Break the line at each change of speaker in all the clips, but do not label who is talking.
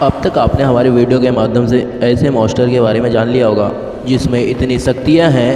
अब तक आपने हमारे वीडियो के माध्यम से ऐसे मॉन्स्टर के बारे में जान लिया होगा जिसमें इतनी शक्तियाँ हैं,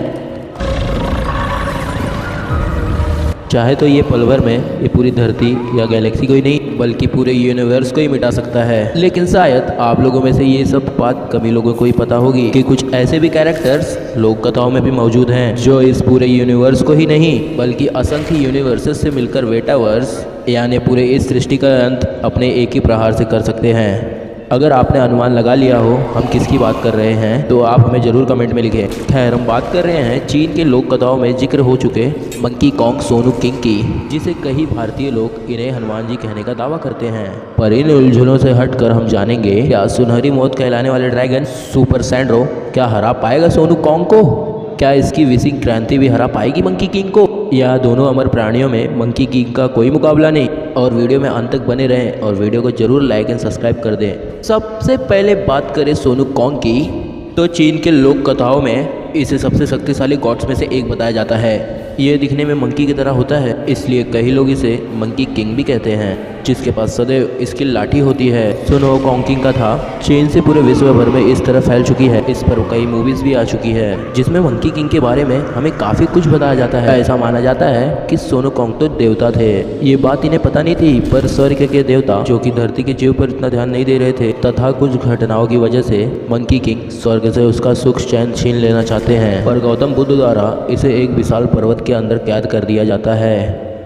चाहे तो ये पल भर में ये पूरी धरती या गैलेक्सी को ही नहीं बल्कि पूरे यूनिवर्स को ही मिटा सकता है। लेकिन शायद आप लोगों में से ये सब बात कभी लोगों को ही पता होगी कि कुछ ऐसे भी कैरेक्टर्स लोक कथाओं में भी मौजूद हैं जो इस पूरे यूनिवर्स को ही नहीं बल्कि असंख्य यूनिवर्सेस से मिलकर वेटावर्स यानी पूरे इस सृष्टि का अंत अपने एक ही प्रहार से कर सकते हैं। अगर आपने अनुमान लगा लिया हो हम किसकी बात कर रहे हैं तो आप हमें ज़रूर कमेंट में लिखें। खैर, हम बात कर रहे हैं चीन के लोक कथाओं में जिक्र हो चुके मंकी कॉन्ग सोनू किंग की, जिसे कई भारतीय लोग इन्हें हनुमान जी कहने का दावा करते हैं। पर इन उलझनों से हटकर हम जानेंगे क्या सुनहरी मौत कहलाने वाले ड्रैगन सुपर सैंड्रो क्या हरा पाएगा सोनू कॉन्ग को? क्या इसकी विशिंग क्रांति भी हरा पाएगी मंकी किंग को? या दोनों अमर प्राणियों में मंकी किंग का कोई मुकाबला नहीं? और वीडियो में अंत तक बने रहें और वीडियो को जरूर लाइक एंड सब्सक्राइब कर दें। सबसे पहले बात करें सोनू कॉन्ग की तो चीन के लोक कथाओं में इसे सबसे शक्तिशाली गॉड्स में से एक बताया जाता है। ये दिखने में मंकी की तरह होता है, इसलिए कई लोग इसे मंकी किंग भी कहते हैं, जिसके पास सदैव इसकी लाठी होती है। सोनू कॉन्ग किंग का था चीन से पूरे विश्व भर में इस तरह फैल चुकी है। इस पर कई मूवीज भी आ चुकी है जिसमें मंकी किंग के बारे में हमें काफी कुछ बताया जाता है। ऐसा माना जाता है कि सोनू कॉन्ग तो देवता थे। ये बात इन्हें पता नहीं थी, पर स्वर्ग के देवता जो कि धरती के जीव पर इतना ध्यान नहीं दे रहे थे तथा कुछ घटनाओं की वजह से मंकी किंग स्वर्ग से उसका सुख चैन छीन लेना चाहते हैं। पर गौतम बुद्ध द्वारा इसे एक विशाल पर्वत के अंदर कैद कर दिया जाता है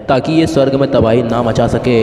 ताकि ये स्वर्ग में तबाही ना मचा सके।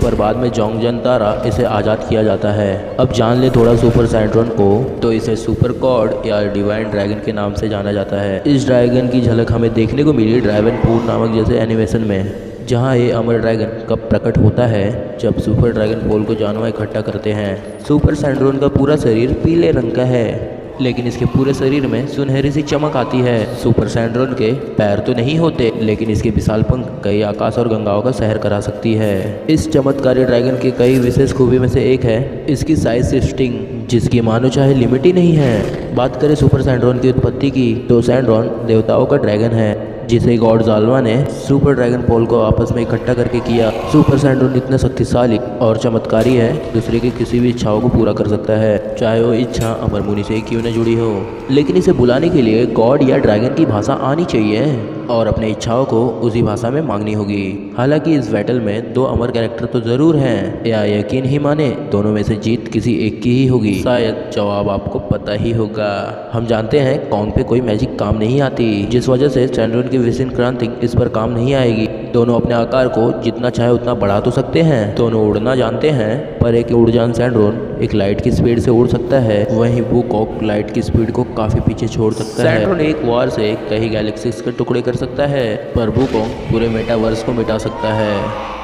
पर बाद में जोंगजन द्वारा इसे आज़ाद किया जाता है। अब जान ले थोड़ा सुपर सैंड्रोन को, तो इसे सुपर गॉड या डिवाइन ड्रैगन के नाम से जाना जाता है। इस ड्रैगन की झलक हमें देखने को मिली ड्रैगन पूर नामक जैसे एनिमेशन में, जहाँ ये अमर ड्रैगन कब प्रकट होता है जब सुपर ड्रैगन पोल को जानवर इकट्ठा करते हैं। सुपर सैंड्रोन का पूरा शरीर पीले रंग का है लेकिन इसके पूरे शरीर में सुनहरी सी चमक आती है। सुपर सैंड्रोन के पैर तो नहीं होते लेकिन इसके विशाल पंख कई आकाश और गंगाओं का सैर करा सकती है। इस चमत्कारी ड्रैगन की कई विशेष खूबी में से एक है इसकी साइज शिफ्टिंग, जिसकी मानो चाहे लिमिट ही नहीं है। बात करें सुपर सैंड्रोन की उत्पत्ति की तो सैंड्रोन देवताओं का ड्रैगन है जिसे गॉड जाल्वा ने सुपर ड्रैगन पोल को आपस में इकट्ठा करके किया। सुपर सैंड्रोन इतना शक्तिशाली और चमत्कारी है दूसरे की किसी भी इच्छाओं को पूरा कर सकता है, चाहे वो इच्छा अमर मुनि से क्यों न जुड़ी हो। लेकिन इसे बुलाने के लिए गॉड या ड्रैगन की भाषा आनी चाहिए और अपने इच्छाओं को उसी भाषा में मांगनी होगी। हालांकि इस बैटल में दो अमर कैरेक्टर तो जरूर हैं, या यकीन ही माने दोनों में से जीत किसी एक की ही होगी। शायद जवाब आपको पता ही होगा। हम जानते हैं कॉन्ग पे कोई मैजिक काम नहीं आती, जिस वजह से सैंड्रोन की विशिंग क्रांति इस पर काम नहीं आएगी। दोनों अपने आकार को जितना चाहे उतना बढ़ा तो सकते हैं, दोनों उड़ना जानते हैं, पर एक उड़जान सैंड्रोन एक लाइट की स्पीड से उड़ सकता है, वहीं वूकॉक लाइट की स्पीड को काफी पीछे छोड़ सकता है। सैंड्रोन एक वार से कई गैलेक्सीज के टुकड़े कर सकता है, पर वूकॉक पूरे मेटावर्स को मिटा सकता है।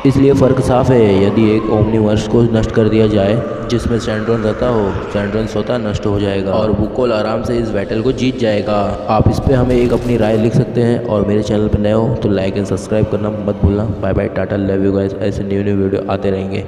इसलिए फर्क साफ है, यदि एक ओमनीवर्स को नष्ट कर दिया जाए जिसमें सैंड्रोन रहता हो, सैंड्रोन स्वतः नष्ट हो जाएगा और वूकॉक आराम से इस बैटल को जीत जाएगा। आप इस पे हमें एक अपनी राय लिख सकते हैं और मेरे चैनल पर नए हो तो लाइक एंड सब्सक्राइब करना मत भूलना। Bye bye, tata, love you guys. ऐसे न्यू वीडियो आते रहेंगे।